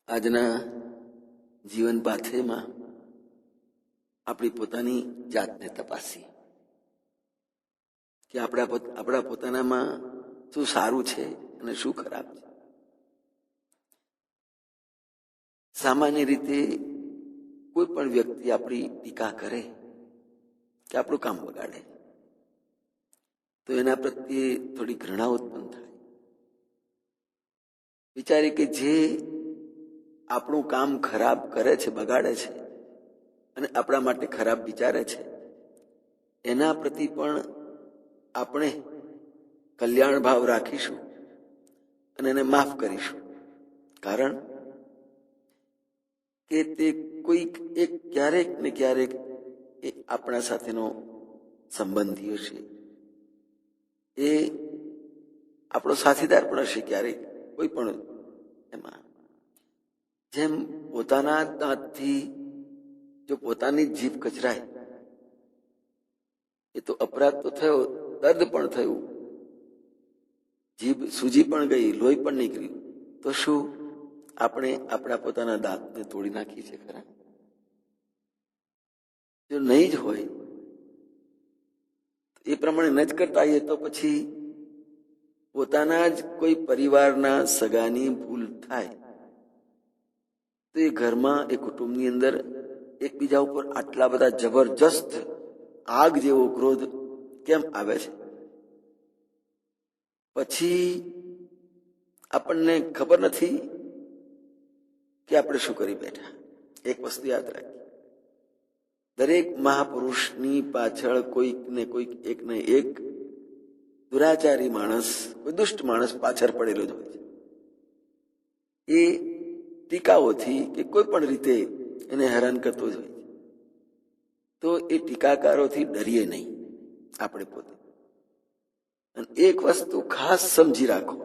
આજના જીવન પાથેમાં આપણી પોતાની જાતને તપાસી કે આપણા પોતાનામાં શું સારું છે અને શું ખરાબ છે. સામાન્ય રીતે કોઈ પણ વ્યક્તિ આપણી ટીકા કરે કે આપણું કામ બગાડે તો એના પ્રત્યે થોડી ઘૃણા ઉત્પન્ન થાય. વિચારે કે જે આપણું કામ ખરાબ કરે છે, બગાડે છે અને આપણા માટે ખરાબ વિચારે છે, એના પ્રતિ પણ આપણે કલ્યાણ ભાવ રાખીશું અને એને માફ કરીશું. કારણ કે તે કોઈક એક ક્યારેક ને ક્યારેક એ આપણા સાથેનો સંબંધીઓ છે, એ આપણો સાથીદાર પણ હશે ક્યારેક કોઈ પણ એમાં. જેમ પોતાના દાંતથી જો પોતાની જ જીભ કચરાય એ તો અપરાધ તો થયો, દર્દ પણ થયું, જીભ સૂજી પણ ગઈ, લોહી પણ નીકળ્યું, તો શું આપણે આપણા પોતાના દાંતને તોડી નાખીએ છીએ ખરા? જો નહીં જ હોય એ પ્રમાણે ન જ કરતા આવીએ તો પછી પોતાના જ કોઈ પરિવારના સગાની ભૂલ થાય તો એ ઘરમાં, એ કુટુંબની અંદર એકબીજા ઉપર આટલા બધા જબરજસ્ત આગ જેવો ક્રોધ કેમ આવે છે? પછી આપણને ખબર નથી કે આપણે શું કરી બેઠા. એક વસ્તુ યાદ રાખી, દરેક મહાપુરુષની પાછળ કોઈક ને કોઈક એક ને એક દુરાચારી માણસ, કોઈ દુષ્ટ માણસ પાછળ પડેલો જ હોય છે. એ ટીકાઓથી કે કોઈ પણ રીતે એને હેરાન કરતો જ હોય છે. તો એ ટીકાકારોથી ડરીએ નહીં આપણે પોતે. અને એક વસ્તુ ખાસ સમજી રાખો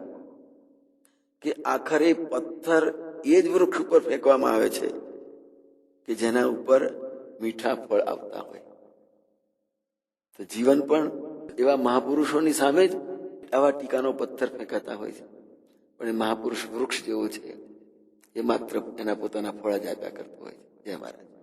કે આખરે પથ્થર એ જ વૃક્ષ ઉપર ફેંકવામાં આવે છે કે જેના ઉપર મીઠા ફળ આવતા હોય. તો જીવન પણ એવા મહાપુરુષોની સામે જ આવા ટીકાનો પથ્થર ફેંકાતા હોય છે, પણ એ મહાપુરુષ વૃક્ષ જેવો છે, એ માત્ર એના પોતાના ફળ જ આપ્યા કરતો હોય છે. જય મહારાજ.